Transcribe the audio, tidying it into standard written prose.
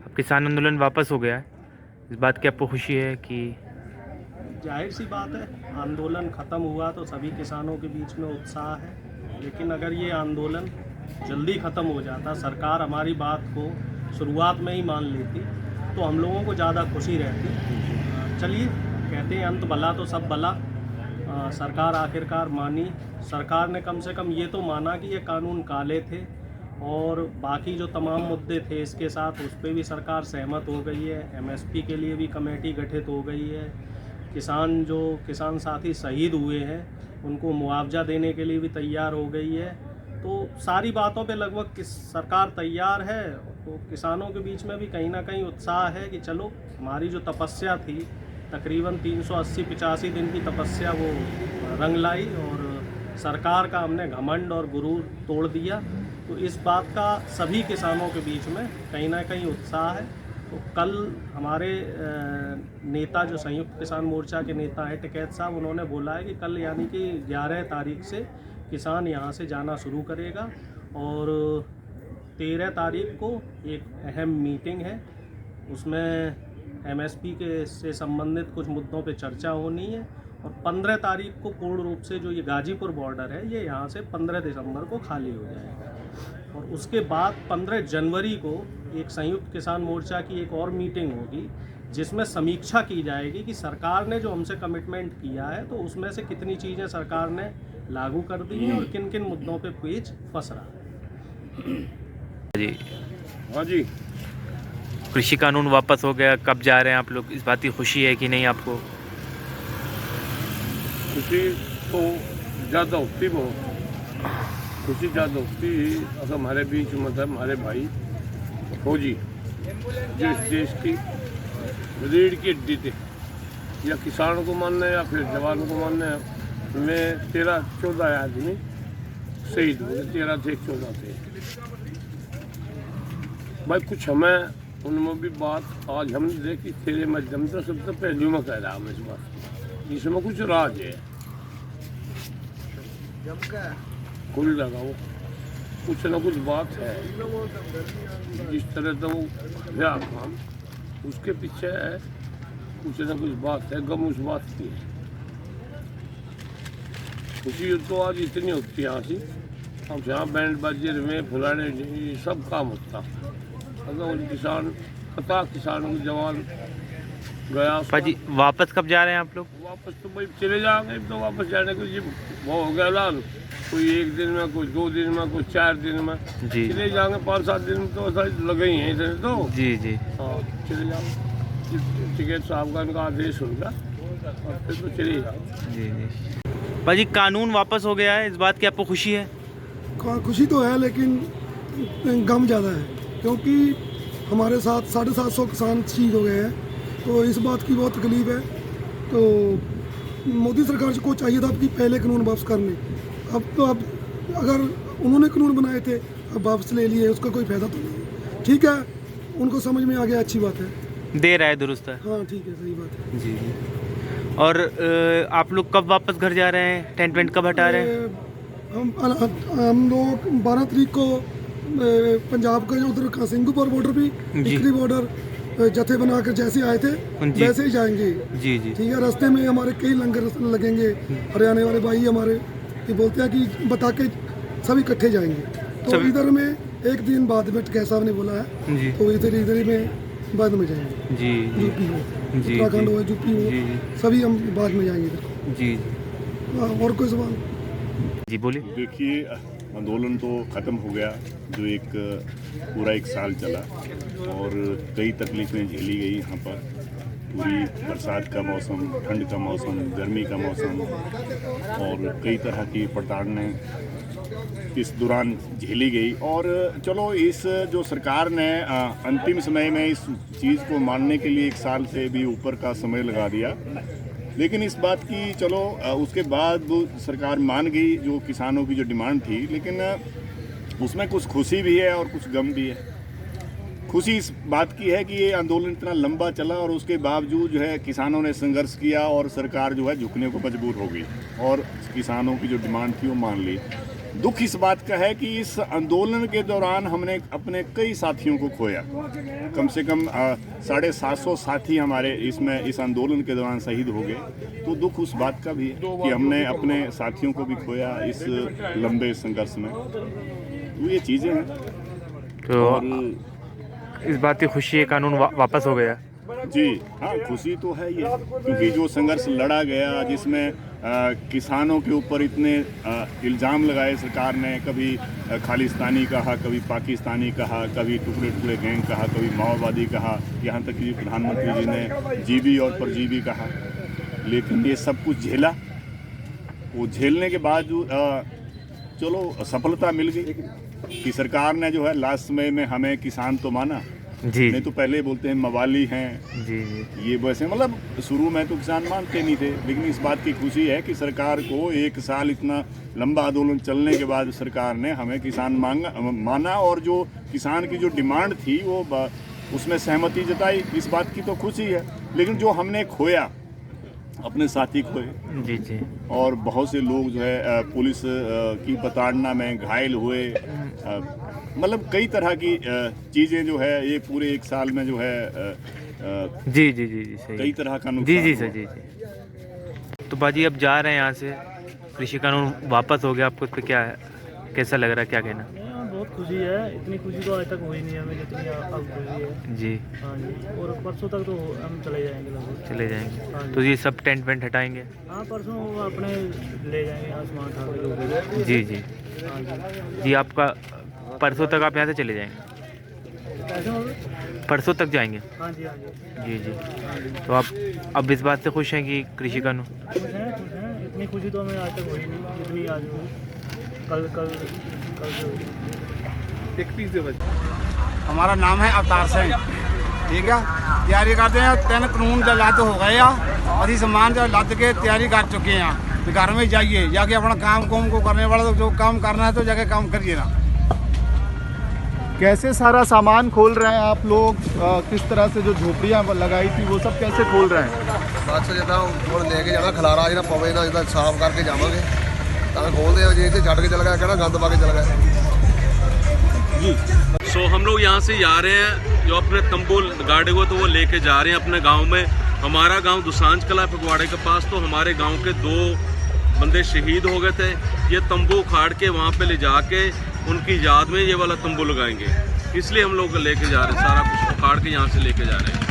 अब किसान आंदोलन वापस हो गया है, इस बात की आपको खुशी है कि? जाहिर सी बात है, आंदोलन ख़त्म हुआ तो सभी किसानों के बीच में उत्साह है। लेकिन अगर ये आंदोलन जल्दी ख़त्म हो जाता, सरकार हमारी बात को शुरुआत में ही मान लेती, तो हम लोगों को ज़्यादा खुशी रहती। चलिए, कहते हैं अंत भला तो सब भला। सरकार आखिरकार मानी। सरकार ने कम से कम ये तो माना कि ये कानून काले थे, और बाकी जो तमाम मुद्दे थे इसके साथ उस पर भी सरकार सहमत हो गई है। एमएसपी के लिए भी कमेटी गठित हो गई है। किसान साथी शहीद हुए हैं उनको मुआवजा देने के लिए भी तैयार हो गई है। तो सारी बातों पे लगभग सरकार तैयार है। तो किसानों के बीच में भी कहीं ना कहीं उत्साह है कि चलो, हमारी जो तपस्या थी, तकरीबन 380-85 दिन की तपस्या, वो रंग लाई और सरकार का हमने घमंड और गुरूर तोड़ दिया। तो इस बात का सभी किसानों के बीच में कहीं ना कहीं उत्साह है। तो कल हमारे नेता, जो संयुक्त किसान मोर्चा के नेता हैं टिकैत साहब, उन्होंने बोला है कि कल यानी कि 11 तारीख से किसान यहाँ से जाना शुरू करेगा, और 13 तारीख को एक अहम मीटिंग है, उसमें एमएसपी के से संबंधित कुछ मुद्दों पे चर्चा होनी है। और 15 तारीख को पूर्ण रूप से जो ये गाजीपुर बॉर्डर है, ये यहाँ से 15 दिसंबर को खाली हो जाएगा। और उसके बाद 15 जनवरी को एक संयुक्त किसान मोर्चा की एक और मीटिंग होगी, जिसमें समीक्षा की जाएगी कि सरकार ने जो हमसे कमिटमेंट किया है, तो उसमें से कितनी चीज़ें सरकार ने लागू कर दी हैं और किन किन मुद्दों पे पेच फंस रहा है। जी, हाँ जी, कृषि कानून वापस हो गया, कब जा रहे हैं आप लोग? इस बात की खुशी है कि नहीं आपको? खुशी तो ज़्यादा होती, बहुत खुशी ज़्यादा होती। अगर हमारे बीच मतलब हमारे भाई फौजी जो इस देश की रीढ़ की हड्डी थे, या किसानों को मानना है या फिर जवानों को मानना है, में 13-14 आदमी शहीद हुए, 13 थे 14 थे भाई। कुछ हमें उनमें भी बात आज हमने देखी, तेरे माध्यम से सबसे पहले मैं कह रहा हूँ इस बात, इसमें कुछ राज है, कुल लगाओ, कुछ ना कुछ बात है। जिस तरह तो व्याह काम उसके पीछे है, कुछ ना कुछ बात है, गम उस बात की है। खुशी तो आज इतनी होती है यहाँ से, अब यहाँ बैंड बाजे में फुलाने सब काम होता। अगर उन किसान जवान गया पाजी, वापस कब जा रहे हैं आप लोग? वापस तो भाई चले जाएंगे, तो वापस जाने को जी वो हो गया लाल, कोई 1 दिन में, कोई 2 दिन में, कोई 4 दिन में जी चले जाएंगे। 5-7 दिन में तो ऐसा लगे ही हैं इधर तो। जी जी हाँ, चले जाओ, टिकैत साहब का उनका आदेश होगा और फिर तो चले जाओ। जी जी। पाजी, कानून वापस हो गया है, इस बात की आपको खुशी है? खुशी तो है, लेकिन गम ज़्यादा है, क्योंकि हमारे साथ 750 किसान शहीद हो गए हैं। तो इस बात की बहुत तकलीफ है। तो मोदी सरकार को चाहिए था कि पहले कानून वापस कर लें। अब अगर उन्होंने कानून बनाए थे, अब वापस ले लिए, उसका कोई फायदा तो नहीं। ठीक है, उनको समझ में आ गया, अच्छी बात है, दे रहा है, दुरुस्त है। हाँ ठीक है, सही बात है। जी जी। और आप लोग कब वापस घर जा रहे हैं? टेंट वेंट कब हटा रहे हैं? हम लोग 12 तारीख को पंजाब का जो उधर सिंगूपुर बॉर्डर भी, टिकरी बॉर्डर जत्थे बनाकर जैसे आए थे वैसे ही जाएंगे। जी जी। ठीक है, रास्ते में हमारे कई लंगर लगेंगे। हरियाणा वाले भाई हमारे ये बोलते हैं कि बता के सभी इकट्ठे जाएंगे। तो इधर में एक दिन बाद में टिकैत साहब ने बोला है जी। तो इधर ही में बाद में जाएंगे। जी जी यूपी हो, जी, उत्तराखंड जी, हो, यूपी हो, जी, सभी हम बाद में जाएंगे इधर। जी और कोई सवाल? जी बोलिए। देखिए, आंदोलन तो ख़त्म हो गया, जो एक पूरा 1 साल चला, और कई तकलीफ़ें झेली गई यहाँ पर। पूरी बरसात का मौसम, ठंड का मौसम, गर्मी का मौसम, और कई तरह की पड़ताड़ें इस दौरान झेली गई। और चलो, इस जो सरकार ने अंतिम समय में इस चीज़ को मानने के लिए 1 साल से भी ऊपर का समय लगा दिया, लेकिन इस बात की चलो उसके बाद वो सरकार मान गई जो किसानों की जो डिमांड थी। लेकिन उसमें कुछ खुशी भी है और कुछ गम भी है। खुशी इस बात की है कि ये आंदोलन इतना लंबा चला और उसके बावजूद जो है किसानों ने संघर्ष किया और सरकार जो है झुकने को मजबूर हो गई और किसानों की जो डिमांड थी वो मान ली। दुख इस बात का है कि इस आंदोलन के दौरान हमने अपने कई साथियों को खोया। कम से कम 750 साथी हमारे इस आंदोलन के दौरान शहीद हो गए। तो दुख उस बात का भी है कि हमने अपने साथियों को भी खोया इस लंबे संघर्ष में। तो ये चीज़ें हैं। तो और इस बात की खुशी है कानून वापस हो गया। जी हाँ, खुशी तो है ये, क्योंकि जो संघर्ष लड़ा गया, जिसमें किसानों के ऊपर इतने इल्ज़ाम लगाए सरकार ने, कभी खालिस्तानी कहा, कभी पाकिस्तानी कहा, कभी टुकड़े टुकड़े गैंग कहा, कभी माओवादी कहा, यहाँ तक कि प्रधानमंत्री जी ने जीबी और परजीवी कहा। लेकिन ये सब कुछ झेला। वो झेलने के बाद चलो सफलता मिल गई कि सरकार ने जो है लास्ट समय में हमें किसान तो माना। जी नहीं तो पहले बोलते हैं मवाली हैं, जी जी ये वैसे मतलब शुरू में तो किसान मानते नहीं थे। लेकिन इस बात की खुशी है कि सरकार को 1 साल इतना लंबा आंदोलन चलने के बाद सरकार ने हमें किसान माना, और जो किसान की जो डिमांड थी वो उसमें सहमति जताई। इस बात की तो खुशी है। लेकिन जो हमने खोया, अपने साथी खोए, जी जी, और बहुत से लोग जो है पुलिस की प्रताड़ना में घायल हुए, मतलब कई तरह की चीज़ें जो है ये पूरे 1 साल में जो है जी जी जी जी सही, कई तरह का नुकसान जी जी हुआ। सर जी जी। तो बाजी अब जा रहे हैं यहाँ से, कृषि कानून वापस हो गया, आपको इस पर क्या है, कैसा लग रहा है, क्या कहना? बहुत खुशी है। इतनी खुशी तो आज तक हुई नहीं हमें जितनी अब हुई है। जी हाँ जी, और परसों तक तो हम चले जाएंगे लगभग। चले हाँ जाएंगे। जी। तो ये सब टेंट वेंट हटाएंगे? हाँ, परसों वो अपने ले जाएंगे आसमान उठा के जो भी है। जी जी हाँ जी। जी। आपका परसों तक आप यहाँ से चले जाएंगे? कैसे होगा? परसों तक जाएंगे? हाँ जी, हाँ जी। जी जी। हाँ जी, तो आप अब इस बात से खुश हैं कि कृषि कानून? खुश हैं, खुश हैं। इतनी खुशी तो हमें आज तक हुई नहीं जितनी आज हुई। कल से हुई। हमारा नाम है अवतार सिंह। ठीक है, तैयारी करते हैं। 3 कानून जब रद्द हो गए अभी सम्मान जब रद्द के तैयारी कर चुके हैं। तो घर में जाइए, जाके अपना काम कुम को करने वाला तो जो काम करना है तो जाके काम करिए ना। कैसे सारा सामान खोल रहे हैं आप लोग? किस तरह से जो झोपड़ियाँ लगाई थी वो सब कैसे खोल रहे हैं? बस जिदा हम लेके जाना खलारा जो पवे ना जिदा साफ करके जावे तो खोलते हैं। जी इतने छड़ के चल गया, कहना गंद पा के चल गया। सो हम लोग यहाँ से जा रहे हैं, जो अपने तंबू गाड़े को तो वो लेके जा रहे हैं अपने गांव में। हमारा गांव दुसांझ कला फगवाड़े के पास, तो हमारे गांव के 2 बंदे शहीद हो गए थे। ये तंबू उखाड़ के वहाँ पे ले जाके उनकी याद में ये वाला तंबू लगाएंगे, इसलिए हम लोग लेके जा रहे हैं। सारा कुछ उखाड़ के यहाँ से लेके जा रहे हैं।